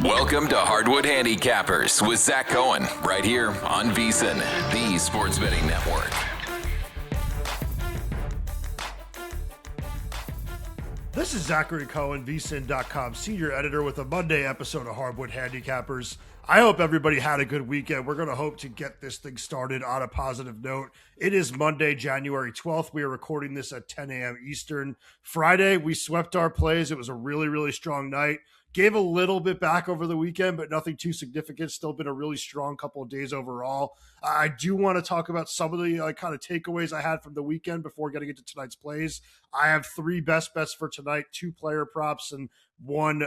Welcome to Hardwood Handicappers with Zach Cohen, right here on VSiN, the Sports Betting Network. This is Zachary Cohen, VSiN.com senior editor with a Monday episode of Hardwood Handicappers. I hope everybody had a good weekend. We're going to hope to get this thing started on a positive note. It is Monday, January 12th. We are recording this at 10 a.m. Eastern. Friday, we swept our plays. It was a really, really strong night. Gave a little bit back over the weekend, but nothing too significant. Still been a really strong couple of days overall. I do want to talk about some of the kind of takeaways I had from the weekend before getting into tonight's plays. I have three best bets for tonight, two player props, and one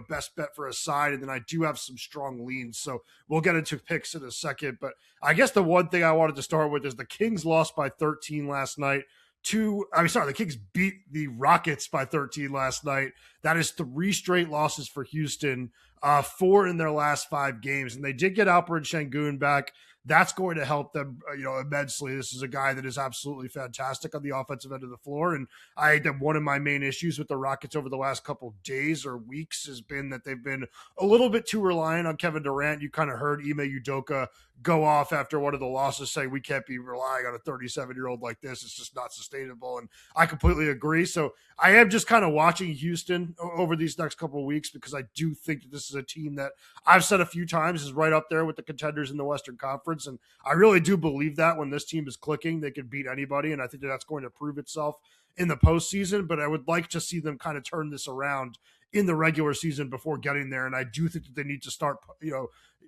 best bet for a side, and then I do have some strong leans. So we'll get into picks in a second. But I guess the one thing I wanted to start with is the Kings lost by 13 last night. The Kings beat the Rockets by 13 last night. That is three straight losses for Houston, 4 in their last 5 games. And they did get Alperen Şengün back. That's going to help them, immensely. This is a guy that is absolutely fantastic on the offensive end of the floor. And I think that one of my main issues with the Rockets over the last couple of days or weeks has been that they've been a little bit too reliant on Kevin Durant. You kind of heard Ime Udoka go off after one of the losses, say we can't be relying on a 37-year-old like this. It's just not sustainable. And I completely agree. So I am just kind of watching Houston over these next couple of weeks because I do think that this is a team that I've said a few times is right up there with the contenders in the Western Conference. And I really do believe that when this team is clicking, they can beat anybody. And I think that that's going to prove itself in the postseason. But I would like to see them kind of turn this around in the regular season before getting there. And I do think that they need to start,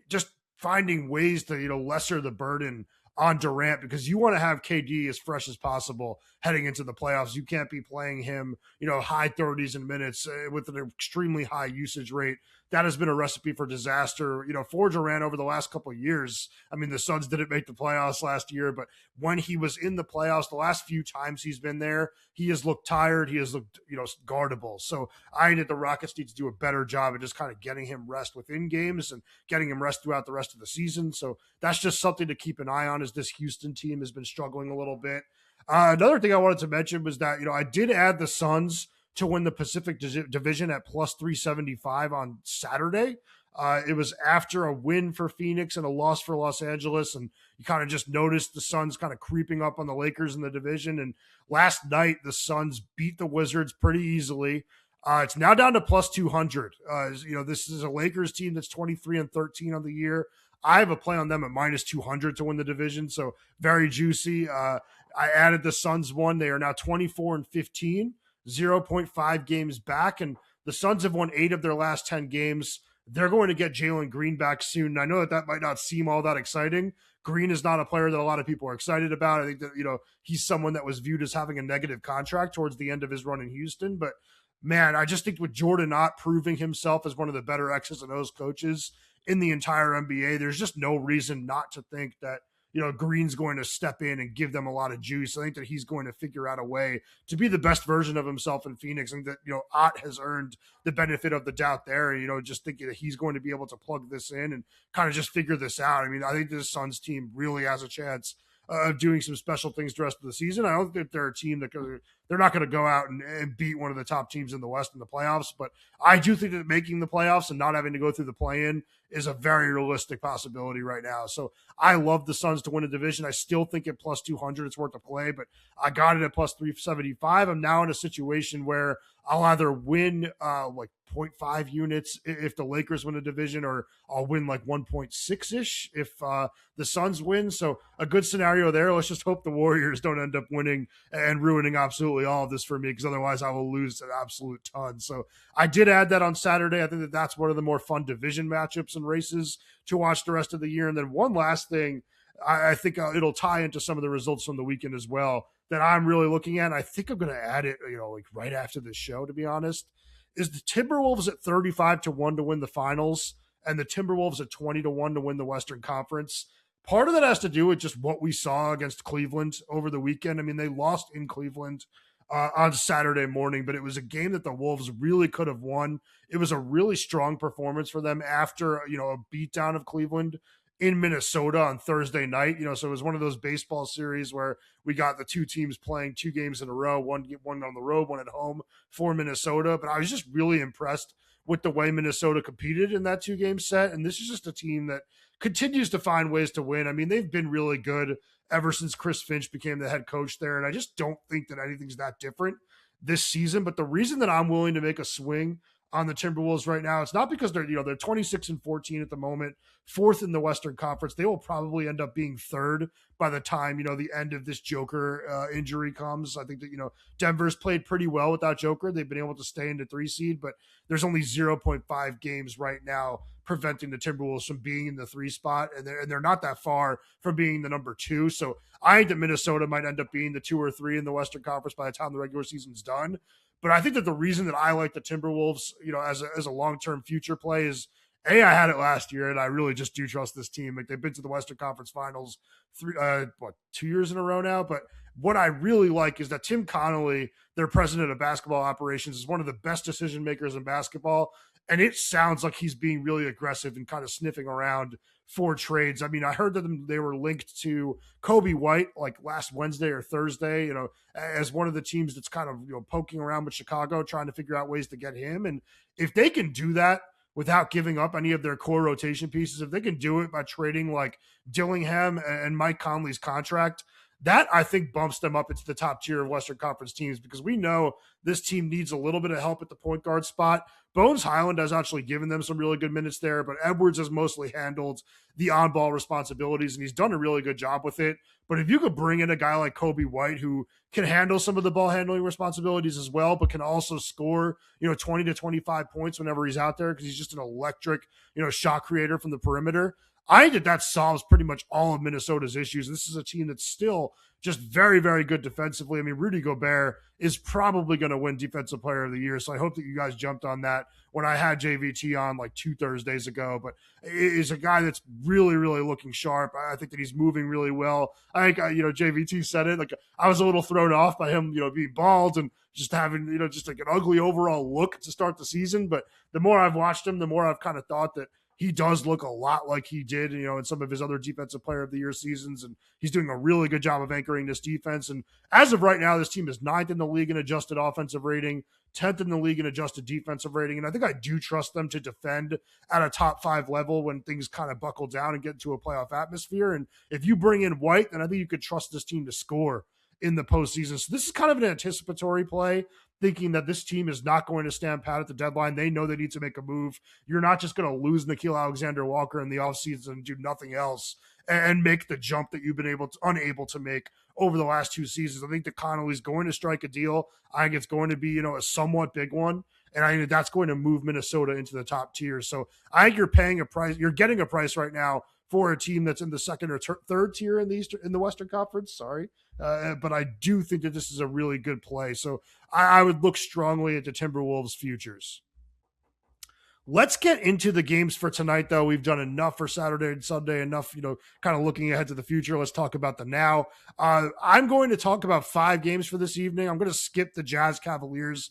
just finding ways to, lesser the burden on Durant, because you want to have KD as fresh as possible heading into the playoffs. You can't be playing him, high 30s in minutes with an extremely high usage rate. That has been a recipe for disaster, for Durant over the last couple of years. I mean, the Suns didn't make the playoffs last year, but when he was in the playoffs, the last few times he's been there, he has looked tired. He has looked, guardable. So I think that the Rockets need to do a better job of just kind of getting him rest within games and getting him rest throughout the rest of the season. So that's just something to keep an eye on, as this Houston team has been struggling a little bit. Another thing I wanted to mention was that, I did add the Suns to win the Pacific Division at plus 375 on Saturday. It was after a win for Phoenix and a loss for Los Angeles, and you kind of just noticed the Suns kind of creeping up on the Lakers in the division. And last night, the Suns beat the Wizards pretty easily. It's now down to plus 200. This is a Lakers team that's 23-13 on the year. I have a play on them at minus 200 to win the division, so very juicy. I added the Suns one. They are now 24-15. 0.5 games back, and the Suns have won 8 of their last 10 games. They're going to get Jalen Green back soon. And I know that might not seem all that exciting. Green is not a player that a lot of people are excited about. I think that, he's someone that was viewed as having a negative contract towards the end of his run in Houston. But man, I just think with Jordan Ott proving himself as one of the better X's and O's coaches in the entire NBA, there's just no reason not to think that Green's going to step in and give them a lot of juice. I think that he's going to figure out a way to be the best version of himself in Phoenix, and that, Ott has earned the benefit of the doubt there. Just thinking that he's going to be able to plug this in and kind of just figure this out. I mean, I think this Suns team really has a chance of doing some special things the rest of the season. I don't think they're a team that they're not going to go out and beat one of the top teams in the West in the playoffs, but I do think that making the playoffs and not having to go through the play-in is a very realistic possibility right now. So I love the Suns to win a division. I still think at plus 200 it's worth a play, but I got it at plus 375. I'm now in a situation where I'll either win 0.5 units if the Lakers win a division, or I'll win like 1.6-ish if the Suns win. So a good scenario there. Let's just hope the Warriors don't end up winning and ruining absolutely all of this for me, because otherwise I will lose an absolute ton. So I did add that on Saturday. I think that that's one of the more fun division matchups and races to watch the rest of the year. And then one last thing, I think it'll tie into some of the results from the weekend as well that I'm really looking at. I think I'm going to add it, right after this show, to be honest, is the Timberwolves at 35-1 to win the finals and the Timberwolves at 20-1 to win the Western Conference. Part of that has to do with just what we saw against Cleveland over the weekend. I mean, they lost in Cleveland on Saturday morning, but it was a game that the Wolves really could have won. It was a really strong performance for them after, a beatdown of Cleveland in Minnesota on Thursday night. So it was one of those baseball series where we got the two teams playing 2 games in a row, one on the road, one at home for Minnesota. But I was just really impressed with the way Minnesota competed in that 2-game set. And this is just a team that continues to find ways to win. I mean, they've been really good ever since Chris Finch became the head coach there. And I just don't think that anything's that different this season. But the reason that I'm willing to make a swing on the Timberwolves right now, it's not because they're 26-14 at the moment, fourth in the Western Conference. They will probably end up being third by the time, the end of this Joker injury comes. I think that, Denver's played pretty well without Joker. They've been able to stay in the 3 seed, but there's only 0.5 games right now preventing the Timberwolves from being in the 3 spot. And they're not that far from being the number 2. So I think that Minnesota might end up being the 2 or 3 in the Western Conference by the time the regular season's done. But I think that the reason that I like the Timberwolves, as a long-term future play is, I had it last year, and I really just do trust this team. Like, they've been to the Western Conference Finals 2 years in a row now. But what I really like is that Tim Connolly, their president of basketball operations, is one of the best decision makers in basketball. And it sounds like he's being really aggressive and kind of sniffing around for trades. I mean, I heard that they were linked to Kobe White like last Wednesday or Thursday, as one of the teams that's kind of, poking around with Chicago, trying to figure out ways to get him. And if they can do that without giving up any of their core rotation pieces, if they can do it by trading like Dillingham and Mike Conley's contract, that I think bumps them up into the top tier of Western Conference teams, because we know this team needs a little bit of help at the point guard spot. Bones Highland has actually given them some really good minutes there, but Edwards has mostly handled the on-ball responsibilities, and he's done a really good job with it. But if you could bring in a guy like Kobe White, who can handle some of the ball handling responsibilities as well, but can also score, 20 to 25 points whenever he's out there, because he's just an electric, shot creator from the perimeter, I think that solves pretty much all of Minnesota's issues. This is a team that's still just very, very good defensively. I mean, Rudy Gobert is probably going to win Defensive Player of the Year, so I hope that you guys jumped on that when I had JVT on like 2 Thursdays ago. But he's a guy that's really, really looking sharp. I think that he's moving really well. I think, JVT said it. Like, I was a little thrown off by him, being bald and just having, just like an ugly overall look to start the season. But the more I've watched him, the more I've kind of thought that he does look a lot like he did, in some of his other Defensive Player of the Year seasons, and he's doing a really good job of anchoring this defense. And as of right now, this team is 9th in the league in adjusted offensive rating, 10th in the league in adjusted defensive rating, and I think I do trust them to defend at a top 5 level when things kind of buckle down and get into a playoff atmosphere. And if you bring in White, then I think you could trust this team to score in the postseason. So this is kind of an anticipatory play, thinking that this team is not going to stand pat at the deadline. They know they need to make a move. You're not just going to lose Nickeil Alexander-Walker in the offseason and do nothing else and make the jump that you've been unable to make over the last 2 seasons. I think that Connolly's going to strike a deal. I think it's going to be, a somewhat big one. And I think that's going to move Minnesota into the top tier. So I think you're paying a price. You're getting a price right now for a team that's in the second or third tier in the Western Conference. Sorry. But I do think that this is a really good play. So I would look strongly at the Timberwolves futures. Let's get into the games for tonight, though. We've done enough for Saturday and Sunday, enough, kind of looking ahead to the future. Let's talk about the now. I'm going to talk about 5 games for this evening. I'm going to skip the Jazz Cavaliers.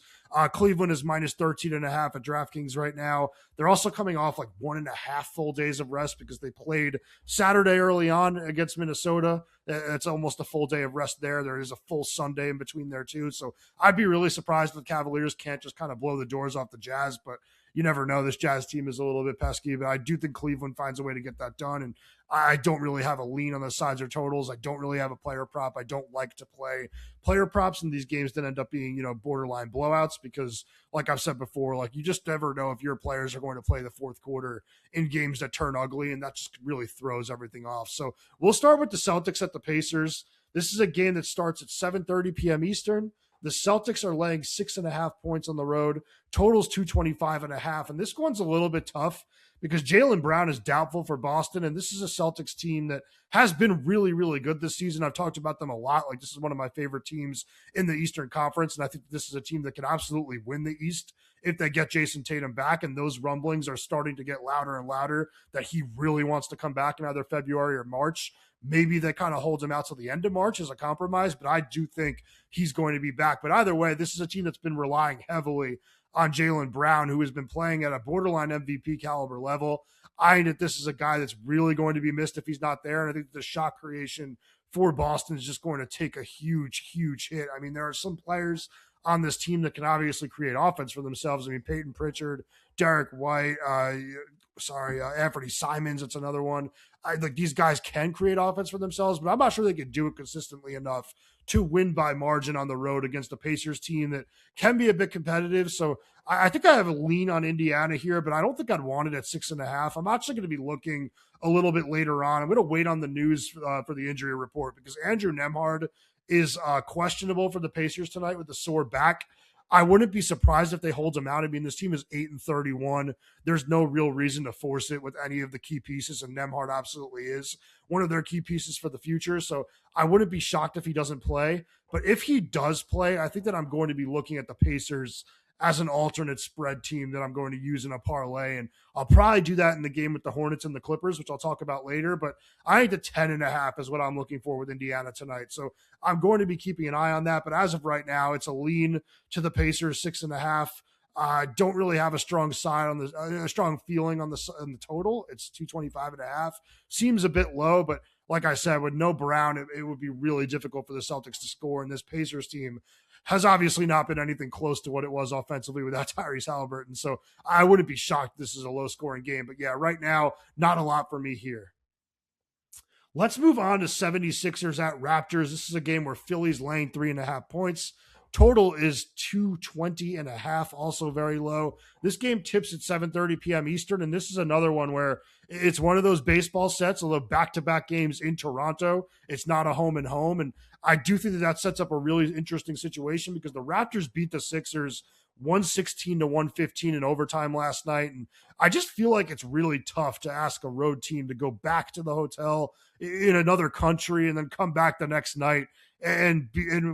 Cleveland is minus 13.5 at DraftKings right now. They're also coming off like 1.5 full days of rest because they played Saturday early on against Minnesota. It's almost a full day of rest there. There is a full Sunday in between there too. So I'd be really surprised if the Cavaliers can't just kind of blow the doors off the Jazz, but you never know. This Jazz team is a little bit pesky, but I do think Cleveland finds a way to get that done. And I don't really have a lean on the sides or totals. I don't really have a player prop. I don't like to play player props in these games that end up being, borderline blowouts because, like I've said before, like you just never know if your players are going to play the fourth quarter in games that turn ugly, and that just really throws everything off. So we'll start with the Celtics at the Pacers. This is a game that starts at 7:30 p.m. Eastern. The Celtics are laying 6.5 points on the road. Totals 225.5. And this one's a little bit tough because Jaylen Brown is doubtful for Boston. And this is a Celtics team that has been really, really good this season. I've talked about them a lot. Like, this is one of my favorite teams in the Eastern Conference. And I think this is a team that can absolutely win the East if they get Jason Tatum back. And those rumblings are starting to get louder and louder that he really wants to come back in either February or March. Maybe that kind of holds him out till the end of March as a compromise, but I do think he's going to be back. But either way, this is a team that's been relying heavily on Jaylen Brown, who has been playing at a borderline MVP caliber level. I think that this is a guy that's really going to be missed if he's not there. And I think the shot creation for Boston is just going to take a huge, huge hit. I mean, there are some players on this team that can obviously create offense for themselves. I mean, Peyton Pritchard, Derek White, Anthony Simons, it's another one. Like these guys can create offense for themselves, but I'm not sure they can do it consistently enough to win by margin on the road against the Pacers team that can be a bit competitive. So I think I have a lean on Indiana here, but I don't think I'd want it at 6.5. I'm actually going to be looking a little bit later on. I'm going to wait on the news for the injury report because Andrew Nembhard is questionable for the Pacers tonight with the sore back. I wouldn't be surprised if they hold him out. I mean, this team is 8-31. There's no real reason to force it with any of the key pieces, and Nembhard absolutely is one of their key pieces for the future. So I wouldn't be shocked if he doesn't play. But if he does play, I think that I'm going to be looking at the Pacers as an alternate spread team that I'm going to use in a parlay. And I'll probably do that in the game with the Hornets and the Clippers, which I'll talk about later. But I think the 10.5 is what I'm looking for with Indiana tonight. So I'm going to be keeping an eye on that. But as of right now, it's a lean to the Pacers 6.5. I don't really have a strong side on a strong feeling on the total. It's 225.5. Seems a bit low, but like I said, with no Brown, it would be really difficult for the Celtics to score. And this Pacers team has obviously not been anything close to what it was offensively without Tyrese Halliburton. So I wouldn't be shocked this is a low-scoring game. But yeah, right now, not a lot for me here. Let's move on to 76ers at Raptors. This is a game where Philly's laying 3.5 points. Total is 220.5, also very low. This game tips at 7:30 p.m. Eastern, and this is another one where it's one of those baseball sets, although back-to-back games in Toronto. It's not a home and home, and I do think that sets up a really interesting situation because the Raptors beat the Sixers 116-115 in overtime last night, and I just feel like it's really tough to ask a road team to go back to the hotel in another country and then come back the next night and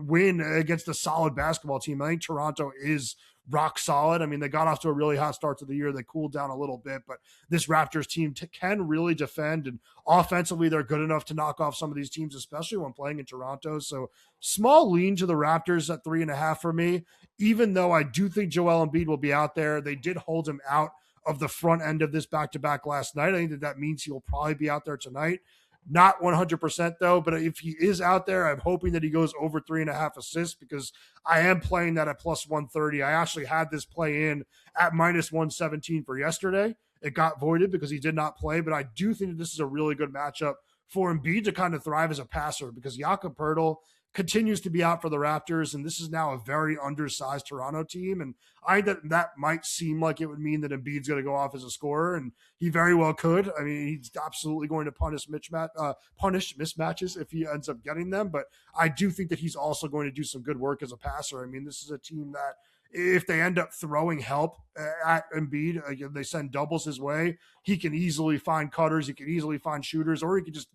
win against a solid basketball team. I think Toronto is rock solid. I mean, they got off to a really hot start to the year. They cooled down a little bit, but this Raptors team can really defend, and offensively, they're good enough to knock off some of these teams, especially when playing in Toronto. So small lean to the Raptors at 3.5 for me, even though I do think Joel Embiid will be out there. They did hold him out of the front end of this back-to-back last night. I think that means he'll probably be out there tonight. Not 100% though, but if he is out there, I'm hoping that he goes over 3.5 assists because I am playing that at plus 130. I actually had this play in at minus 117 for yesterday. It got voided because he did not play, but I do think that this is a really good matchup for Embiid to kind of thrive as a passer because Jakob Poeltl continues to be out for the Raptors, and this is now a very undersized Toronto team, and I think that might seem like it would mean that Embiid's going to go off as a scorer, and he very well could. I mean, he's absolutely going to punish mismatches if he ends up getting them, but I do think that he's also going to do some good work as a passer. I mean, this is a team that if they end up throwing help at Embiid, they send doubles his way, he can easily find cutters, he can easily find shooters, or he can just,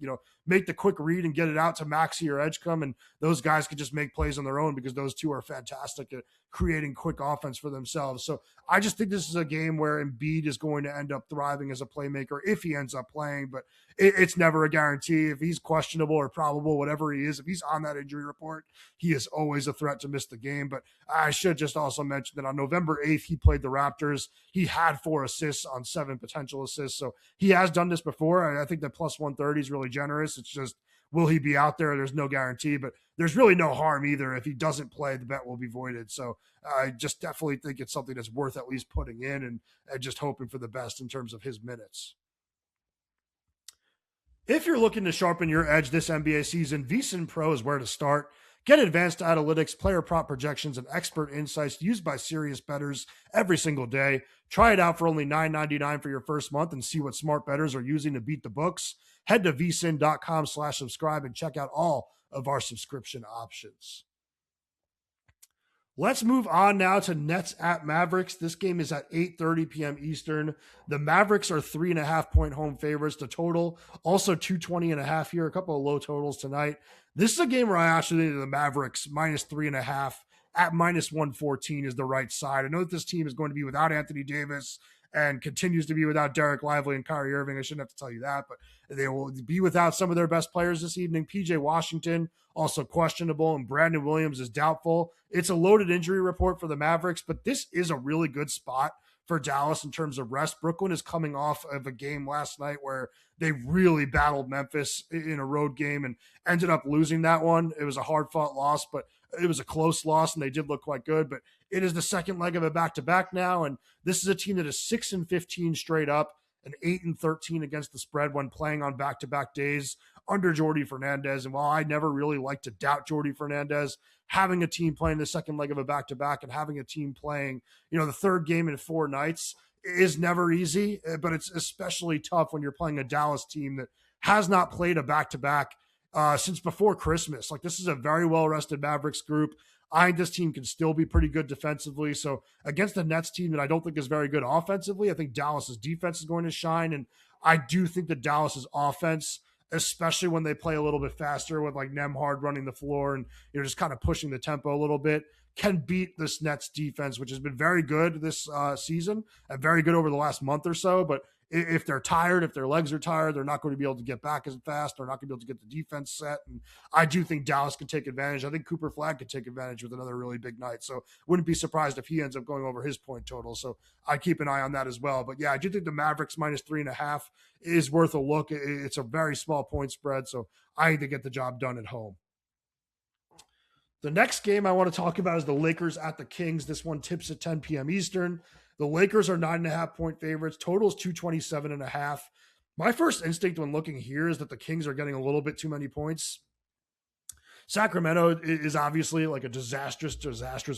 make the quick read and get it out to Maxey or Edgecombe, and those guys can just make plays on their own because those two are fantastic at creating quick offense for themselves. So I just think this is a game where Embiid is going to end up thriving as a playmaker if he ends up playing, but it's never a guarantee. If he's questionable or probable, whatever he is, if he's on that injury report, he is always a threat to miss the game. But I should just also mention that on November 8th, he played the Raptors. He had 4 assists on 7 potential assists. So he has done this before. I think that plus 130 is really generous. It's just, will he be out there? There's no guarantee, but there's really no harm either. If he doesn't play, the bet will be voided. So I just definitely think it's something that's worth at least putting in and just hoping for the best in terms of his minutes. If you're looking to sharpen your edge this NBA season, VSiN Pro is where to start. Get advanced analytics, player prop projections, and expert insights used by serious bettors every single day. Try it out for only $9.99 for your first month and see what smart bettors are using to beat the books. Head to vsin.com/subscribe and check out all of our subscription options. Let's move on now to Nets at Mavericks. This game is at 8:30 p.m. Eastern. The Mavericks are 3.5-point home favorites. The total also 220.5 here. A couple of low totals tonight. This is a game where I actually think the Mavericks minus 3.5 at minus 114 is the right side. I know that this team is going to be without Anthony Davis and continues to be without Derek Lively and Kyrie Irving. I shouldn't have to tell you that, but they will be without some of their best players this evening. PJ Washington, also questionable, and Brandon Williams is doubtful. It's a loaded injury report for the Mavericks, but this is a really good spot for Dallas in terms of rest. Brooklyn is coming off of a game last night where they really battled Memphis in a road game and ended up losing that one. It was a hard-fought loss, but it was a close loss and they did look quite good, but it is the second leg of a back-to-back now. And this is a team that is 6-15 straight up and 8-13 against the spread when playing on back-to-back days under Jordi Fernandez. And while I never really like to doubt Jordi Fernandez, having a team playing the second leg of a back-to-back and having a team playing, the third game in 4 nights is never easy, but it's especially tough when you're playing a Dallas team that has not played a back-to-back since before Christmas. Like, this is a very well-rested Mavericks group. I think this team can still be pretty good defensively. So against the Nets team that I don't think is very good offensively, I think Dallas's defense is going to shine. And I do think that Dallas's offense, especially when they play a little bit faster with like Nembhard running the floor and just kind of pushing the tempo a little bit, can beat this Nets defense, which has been very good this season and very good over the last month or so. But if they're tired, if their legs are tired, they're not going to be able to get back as fast. They're not going to be able to get the defense set. And I do think Dallas can take advantage. I think Cooper Flag could take advantage with another really big night. So wouldn't be surprised if he ends up going over his point total. So I keep an eye on that as well. But yeah, I do think the Mavericks -3.5 is worth a look. It's a very small point spread. So I think they get the job done at home. The next game I want to talk about is the Lakers at the Kings. This one tips at 10 p.m. Eastern. The Lakers are 9.5 point favorites. Total is 227.5. My first instinct when looking here is that the Kings are getting a little bit too many points. Sacramento is obviously like a disastrous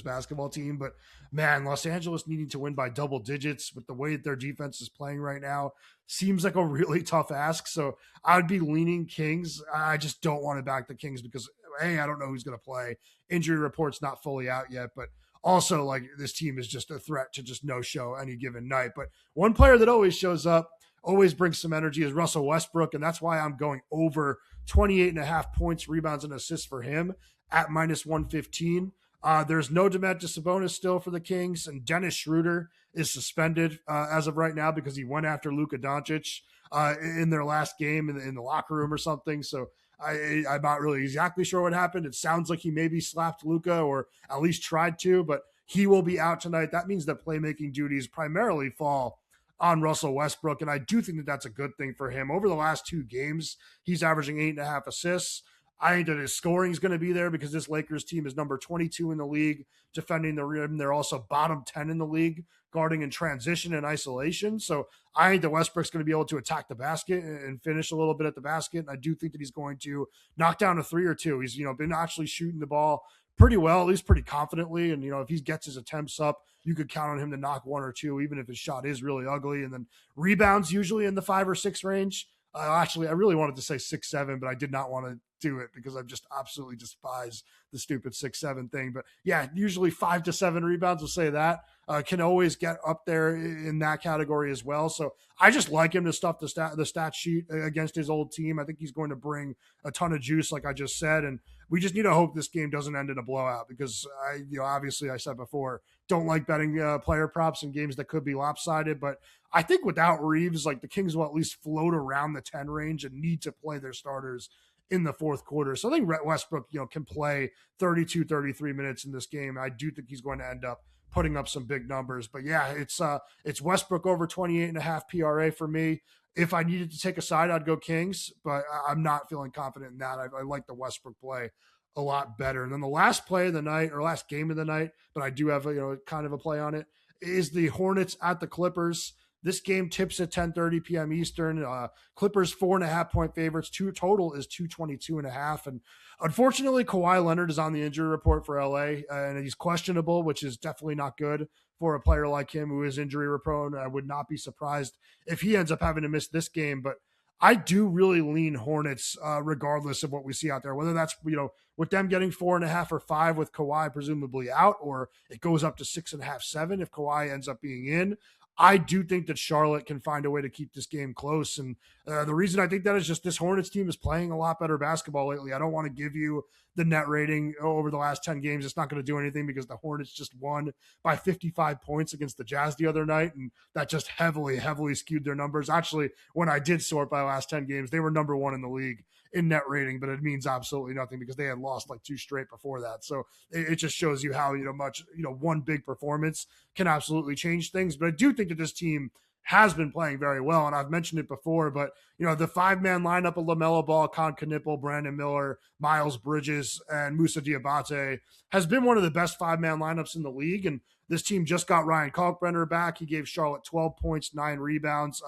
basketball team, but man, Los Angeles needing to win by double digits with the way that their defense is playing right now seems like a really tough ask. So I'd be leaning Kings. I just don't want to back the Kings because, hey, I don't know who's going to play. Injury report's not fully out yet, but also like this team is just a threat to just no show any given night. But one player that always shows up, always brings some energy is Russell Westbrook. And that's why I'm going over 28.5 points, rebounds, and assists for him at -115. There's no Domantas Sabonis still for the Kings, and Dennis Schroeder is suspended as of right now because he went after Luka Doncic in their last game in the locker room or something. So I'm not really exactly sure what happened. It sounds like he maybe slapped Luka or at least tried to, but he will be out tonight. That means that playmaking duties primarily fall on Russell Westbrook, and I do think that that's a good thing for him. Over the last 2 games, he's averaging 8.5 assists. I think that his scoring is going to be there because this Lakers team is number 22 in the league defending the rim. They're also bottom 10 in the league guarding in transition and isolation. So I think that Westbrook's going to be able to attack the basket and finish a little bit at the basket. And I do think that he's going to knock down a 3 or 2. He's, been actually shooting the ball pretty well, at least pretty confidently. And, if he gets his attempts up, you could count on him to knock 1 or 2, even if his shot is really ugly. And then rebounds usually in the 5 or 6 range. Actually, I really wanted to say 6-7, but I did not want to do it because I just absolutely despise the stupid 6-7 thing. But yeah, usually 5 to 7 rebounds, we'll say that. Can always get up there in that category as well. So I just like him to stuff the stat sheet against his old team. I think he's going to bring a ton of juice, like I just said. And we just need to hope this game doesn't end in a blowout because obviously I said before, don't like betting player props in games that could be lopsided. But I think without Reeves, like the Kings will at least float around the 10 range and need to play their starters in the fourth quarter. So I think Westbrook, can play 32, 33 minutes in this game. I do think he's going to end up putting up some big numbers. But yeah, it's Westbrook over 28.5 PRA for me. If I needed to take a side, I'd go Kings, but I'm not feeling confident in that. I like the Westbrook play a lot better. And then the last play of the night or last game of the night, but I do have kind of a play on it, is the Hornets at the Clippers. This game tips at 10:30 p.m. Eastern. Clippers 4.5 point favorites. Total is 222.5. And unfortunately, Kawhi Leonard is on the injury report for LA, and he's questionable, which is definitely not good for a player like him who is injury prone. I would not be surprised if he ends up having to miss this game. But I do really lean Hornets regardless of what we see out there, whether that's, with them getting 4.5 or 5 with Kawhi presumably out, or it goes up to 6.5, 7 if Kawhi ends up being in. I do think that Charlotte can find a way to keep this game close. And the reason I think that is just this Hornets team is playing a lot better basketball lately. I don't want to give you the net rating over the last 10 games. It's not going to do anything because the Hornets just won by 55 points against the Jazz the other night. And that just heavily skewed their numbers. Actually, when I did sort by the last 10 games, they were number 1 in the league in net rating, but it means absolutely nothing because they had lost like 2 straight before that. So it just shows you how, much, one big performance can absolutely change things. But I do think that this team has been playing very well. And I've mentioned it before, but the 5-man lineup of LaMelo Ball, Con Knipple, Brandon Miller, Miles Bridges, and Moussa Diabate has been one of the best 5-man lineups in the league. And this team just got Ryan Kalkbrenner back. He gave Charlotte 12 points, 9 rebounds,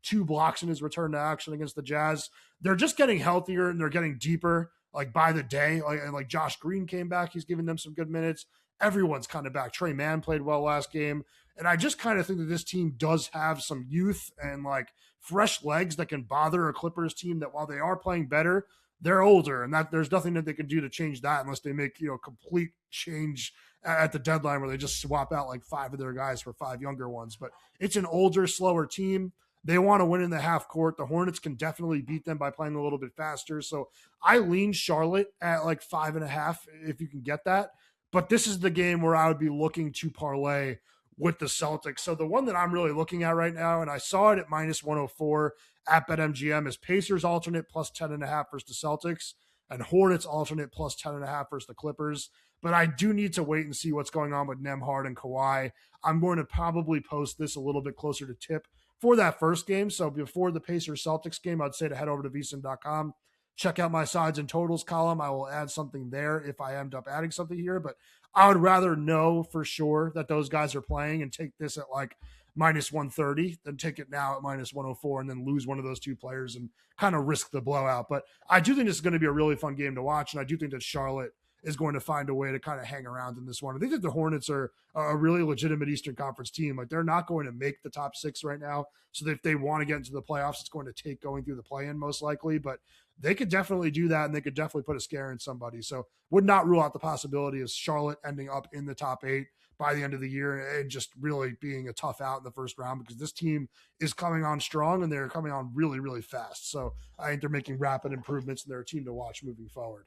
2 blocks in his return to action against the Jazz. They're just getting healthier and they're getting deeper, like by the day. Like Josh Green came back. He's giving them some good minutes. Everyone's kind of back. Trey Mann played well last game. And I just kind of think that this team does have some youth and like fresh legs that can bother a Clippers team that while they are playing better, they're older, and that there's nothing that they can do to change that unless they make, complete change at the deadline where they just swap out like 5 of their guys for 5 younger ones. But it's an older, slower team. They want to win in the half court. The Hornets can definitely beat them by playing a little bit faster. So I lean Charlotte at like 5.5 if you can get that. But this is the game where I would be looking to parlay with the Celtics. So the one that I'm really looking at right now, and I saw it at minus 104 at BetMGM, is Pacers alternate plus 10.5 versus the Celtics and Hornets alternate plus 10.5 versus the Clippers. But I do need to wait and see what's going on with Nembhard and Kawhi. I'm going to probably post this a little bit closer to tip for that first game. So before the Pacers-Celtics game, I'd say to head over to VSiN.com, check out my sides and totals column. I will add something there if I end up adding something here. But I would rather know for sure that those guys are playing and take this at like minus 130 than take it now at minus 104 and then lose one of those 2 players and kind of risk the blowout. But I do think this is going to be a really fun game to watch. And I do think that Charlotte is going to find a way to kind of hang around in this one. I think that the Hornets are a really legitimate Eastern Conference team. Like they're not going to make the top 6 right now. So if they want to get into the playoffs, it's going to take going through the play-in most likely, but they could definitely do that and they could definitely put a scare in somebody. So would not rule out the possibility of Charlotte ending up in the top 8 by the end of the year and just really being a tough out in the first round because this team is coming on strong and they're coming on really, really fast. So I think they're making rapid improvements and they're a team to watch moving forward.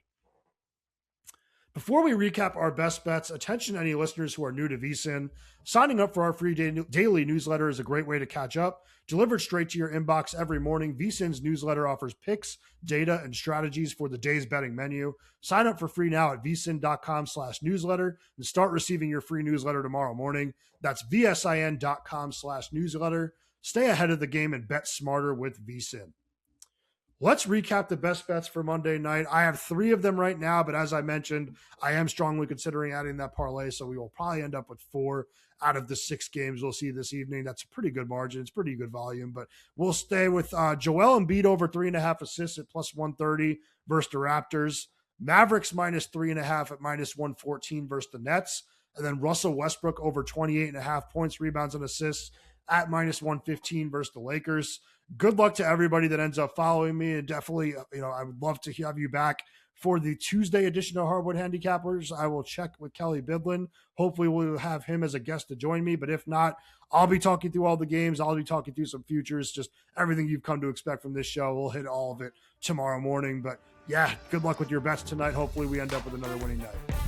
Before we recap our best bets, attention any listeners who are new to VSiN. Signing up for our free daily newsletter is a great way to catch up. Delivered straight to your inbox every morning, VSiN's newsletter offers picks, data, and strategies for the day's betting menu. Sign up for free now at vsin.com/newsletter and start receiving your free newsletter tomorrow morning. That's vsin.com/newsletter. Stay ahead of the game and bet smarter with VSiN. Let's recap the best bets for Monday night. I have 3 of them right now, but as I mentioned, I am strongly considering adding that parlay, so we will probably end up with 4 out of the 6 games we'll see this evening. That's a pretty good margin. It's pretty good volume, but we'll stay with Joel Embiid over 3.5 assists at plus 130 versus the Raptors. Mavericks minus 3.5 at minus 114 versus the Nets. And then Russell Westbrook over 28.5 points, rebounds, and assists at minus 115 versus the Lakers. Good luck to everybody that ends up following me. And definitely, I would love to have you back for the Tuesday edition of Hardwood Handicappers. I will check with Kelly Bidlin. Hopefully we'll have him as a guest to join me. But if not, I'll be talking through all the games. I'll be talking through some futures, just everything you've come to expect from this show. We'll hit all of it tomorrow morning. But yeah, good luck with your bets tonight. Hopefully we end up with another winning night.